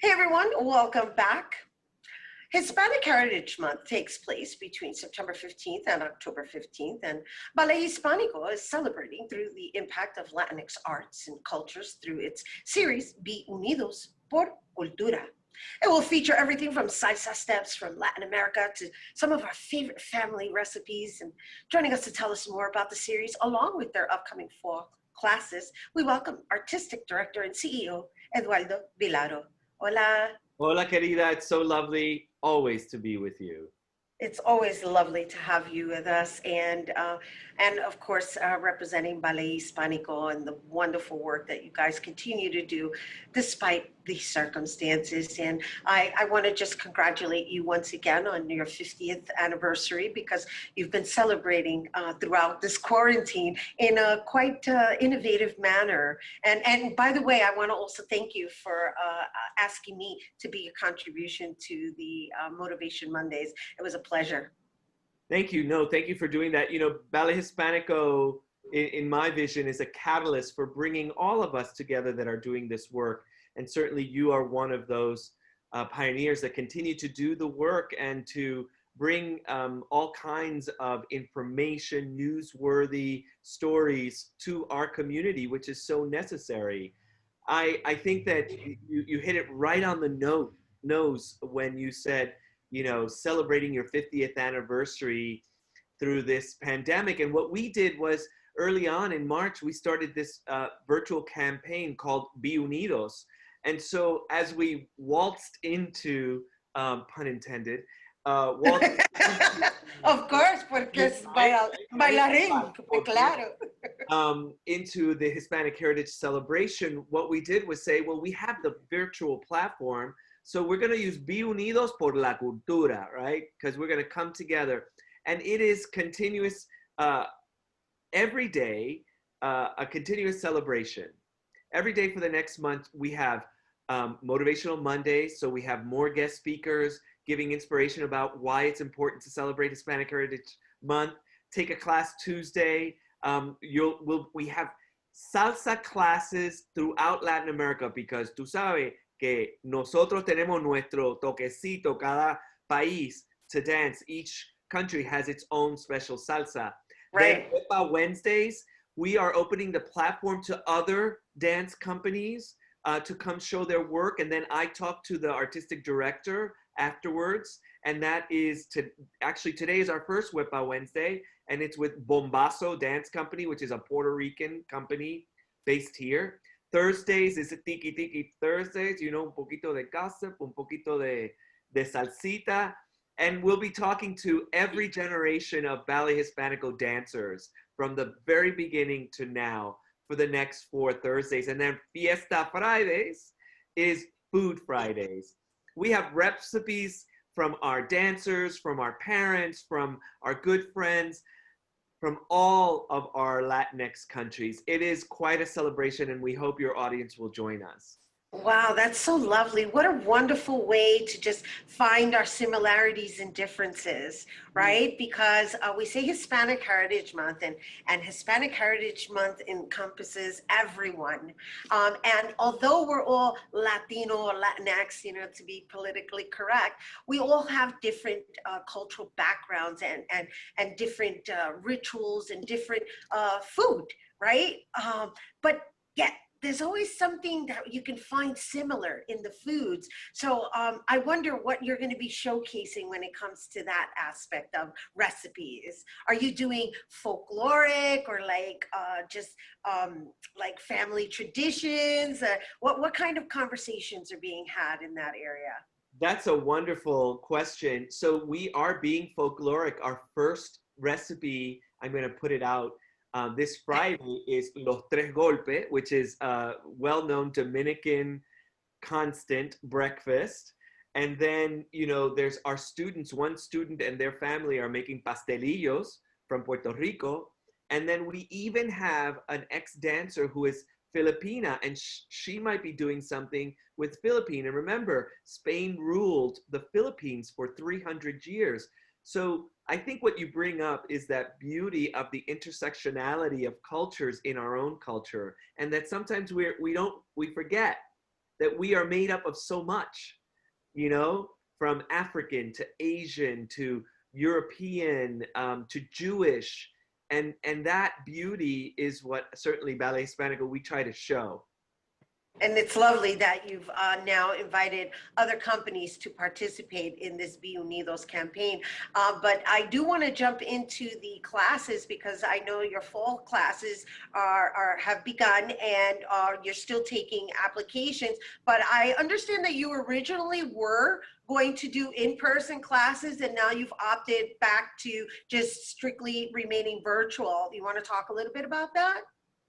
Hey everyone, welcome back. Hispanic Heritage Month takes place between September 15th and October 15th, and Ballet Hispànico is celebrating through the impact of Latinx arts and cultures through its series BUnidos Por Cultura. It will feature everything from salsa steps from Latin America to some of our favorite family recipes. And joining us to tell us more about the series, along with their upcoming fall classes, we welcome Artistic Director and CEO, Eduardo Vilaro. Hola. Hola, querida. It's so lovely always to be with you. It's always lovely to have you with us, and of course representing Ballet Hispànico and the wonderful work that you guys continue to do despite these circumstances. And I want to just congratulate you once again on your 50th anniversary, because you've been celebrating throughout this quarantine in a quite innovative manner. And by the way, I want to also thank you for asking me to be a contribution to the Motivation Mondays. It was a pleasure. Thank you. No, thank you for doing that. You know, Ballet Hispànico, in my vision, is a catalyst for bringing all of us together that are doing this work. And certainly you are one of those pioneers that continue to do the work and to bring all kinds of information, newsworthy stories to our community, which is so necessary. I think that you hit it right on the nose when you said, you know, celebrating your 50th anniversary through this pandemic. And what we did was early on in March, we started this virtual campaign called BUnidos. And so as we waltzed into, pun intended, waltzed Of course, porque es bailarín, claro. Into the Hispanic Heritage Celebration, what we did was say, well, we have the virtual platform, so we're going to use BUnidos Por La Cultura, right? Because we're going to come together. And it is continuous, every day, a continuous celebration. Every day for the next month, we have Motivational Mondays. So we have more guest speakers giving inspiration about why it's important to celebrate Hispanic Heritage Month. Take a Class Tuesday. We have salsa classes throughout Latin America, because tú sabes que nosotros tenemos nuestro toquecito, cada país to dance. Each country has its own special salsa. Right. Then Wepa Wednesdays, we are opening the platform to other dance companies to come show their work. And then I talk to the artistic director afterwards. And that is actually today is our first Wepa Wednesday, and it's with Bombazo Dance Company, which is a Puerto Rican company based here. Thursdays is Tiki Tiki Thursdays, you know, un poquito de gossip, un poquito de salsita. And we'll be talking to every generation of Ballet Hispànico dancers from the very beginning to now for the next 4 Thursdays. And then Fiesta Fridays is Food Fridays. We have recipes from our dancers, from our parents, from our good friends, from all of our Latinx countries. It is quite a celebration, and we hope your audience will join us. Wow, that's so lovely. What a wonderful way to just find our similarities and differences, right? Because we say Hispanic Heritage Month, and Hispanic Heritage Month encompasses everyone. And although we're all Latino or Latinx, you know, to be politically correct, we all have different cultural backgrounds and different rituals and different food, right? But yet, there's always something that you can find similar in the foods. So I wonder what you're going to be showcasing when it comes to that aspect of recipes. Are you doing folkloric or like just like family traditions? What kind of conversations are being had in that area? That's a wonderful question. So we are being folkloric. Our first recipe, I'm going to put it out this Friday, is Los Tres Golpes, which is a well-known Dominican constant breakfast. And then, you know, there's our students, one student and their family are making pastelillos from Puerto Rico. And then we even have an ex-dancer who is Filipina, and she might be doing something with Philippine. And remember, Spain ruled the Philippines for 300 years. So I think what you bring up is that beauty of the intersectionality of cultures in our own culture, and that sometimes we forget that we are made up of so much, you know, from African to Asian to European to Jewish. And that beauty is what certainly Ballet Hispànico we try to show. And it's lovely that you've now invited other companies to participate in this BUnidos campaign. But I do want to jump into the classes because I know your fall classes have begun and you're still taking applications. But I understand that you originally were going to do in-person classes and now you've opted back to just strictly remaining virtual. You want to talk a little bit about that?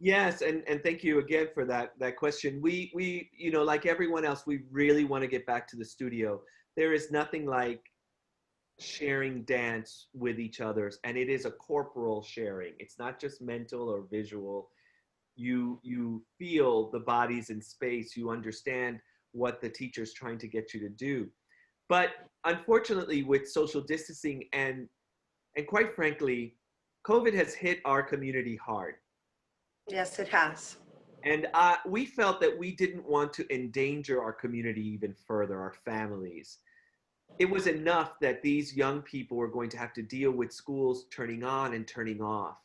Yes, and thank you again for that question. We you know, like everyone else, we really want to get back to the studio. There is nothing like sharing dance with each others, and it is a corporal sharing. It's not just mental or visual. You feel the bodies in space. You understand what the teacher's trying to get you to do. But unfortunately, with social distancing and quite frankly, COVID has hit our community hard. Yes, it has. And we felt that we didn't want to endanger our community even further, our families. It was enough that these young people were going to have to deal with schools turning on and turning off.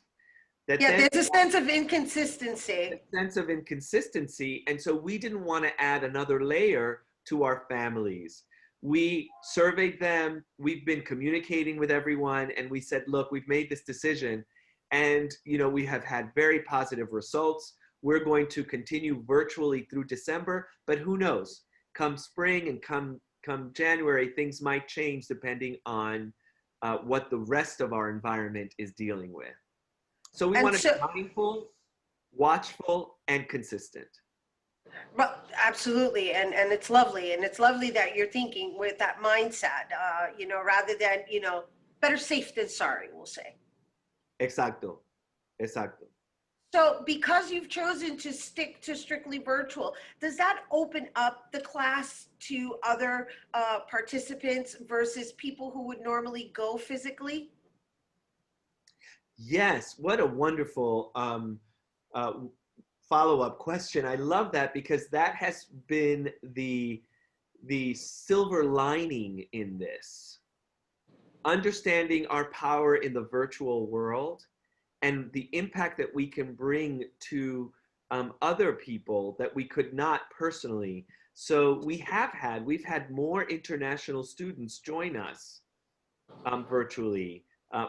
That Yeah, then there's a sense of inconsistency. a sense of inconsistency. And so we didn't want to add another layer to our families. We surveyed them, we've been communicating with everyone, and we said, look, we've made this decision. And you know, we have had very positive results. We're going to continue virtually through December, but who knows? Come spring and come January, things might change depending on what the rest of our environment is dealing with. So we want to be mindful, watchful, and consistent. Well, absolutely, and it's lovely, and it's lovely that you're thinking with that mindset, you know, rather than, you know, better safe than sorry, we'll say. Exacto, exacto. So because you've chosen to stick to strictly virtual, does that open up the class to other participants versus people who would normally go physically? Yes, what a wonderful uh, follow-up question. I love that because that has been the silver lining in this. Understanding our power in the virtual world and the impact that we can bring to other people that we could not personally. So we've had more international students join us virtually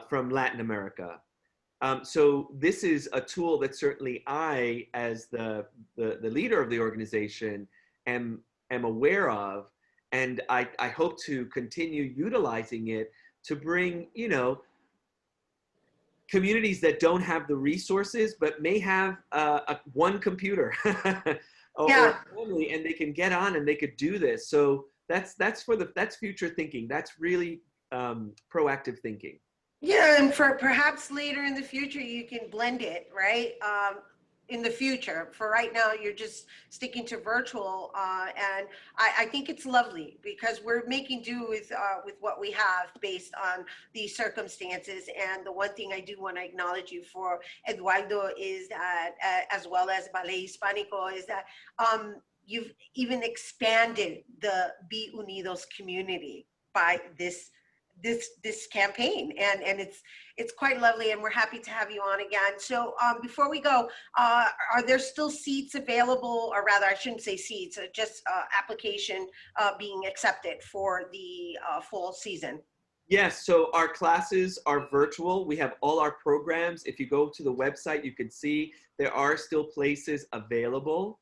from Latin America. So this is a tool that certainly I, as the leader of the organization, am aware of, and I hope to continue utilizing it to bring, you know, communities that don't have the resources but may have one computer or Yeah. family, and they can get on and they could do this. So that's future thinking. That's really proactive thinking. Yeah, and for perhaps later in the future, you can blend it, right? In the future. For right now, you're just sticking to virtual, and I think it's lovely because we're making do with what we have based on the circumstances. And the one thing I do want to acknowledge you for, Eduardo, is that, as well as Ballet Hispànico, is that you've even expanded the BUnidos community by this campaign, and it's quite lovely, and we're happy to have you on again. So before we go, are there still seats available, or rather I shouldn't say seats, just application being accepted for the fall season? Yes, so our classes are virtual. We have all our programs. If you go to the website, you can see there are still places available.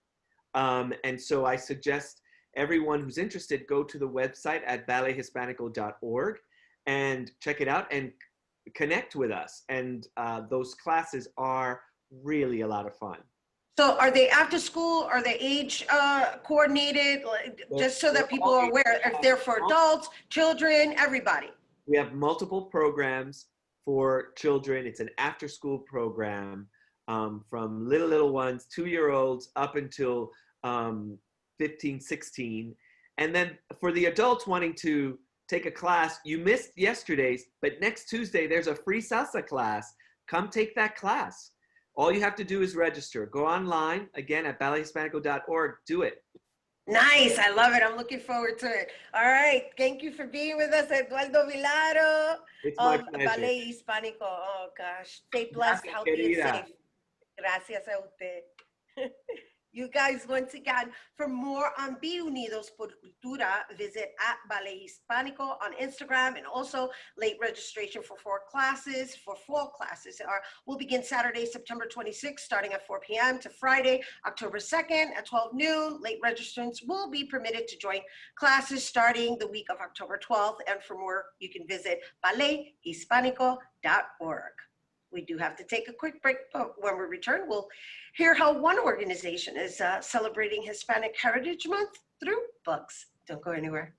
And so I suggest everyone who's interested go to the website at ballethispanico.org and check it out and connect with us. And those classes are really a lot of fun. So are they after school? Are they age coordinated? Just so that people are aware, if they're for adults, children, everybody. We have multiple programs for children. It's an after-school program from little ones, 2-year-olds, up until 15, 16. And then for the adults wanting to take a class, you missed yesterday's, but next Tuesday, there's a free salsa class. Come take that class. All you have to do is register. Go online, again, at ballethispanico.org. Do it. Nice. I love it. I'm looking forward to it. All right. Thank you for being with us, Eduardo Vilaro It's my of pleasure. Ballet Hispànico. Oh, gosh. Stay blessed, Gracias, healthy, and querida. safe. Gracias a usted. You guys, once again, for more on BUnidos Por Cultura, visit at Ballet Hispànico on Instagram, and also late registration for fall classes will begin Saturday, September 26th, starting at 4 p.m. to Friday, October 2nd at 12 noon. Late registrants will be permitted to join classes starting the week of October 12th. And for more, you can visit ballethispanico.org. We do have to take a quick break, but when we return, we'll hear how one organization is celebrating Hispanic Heritage Month through books. Don't go anywhere.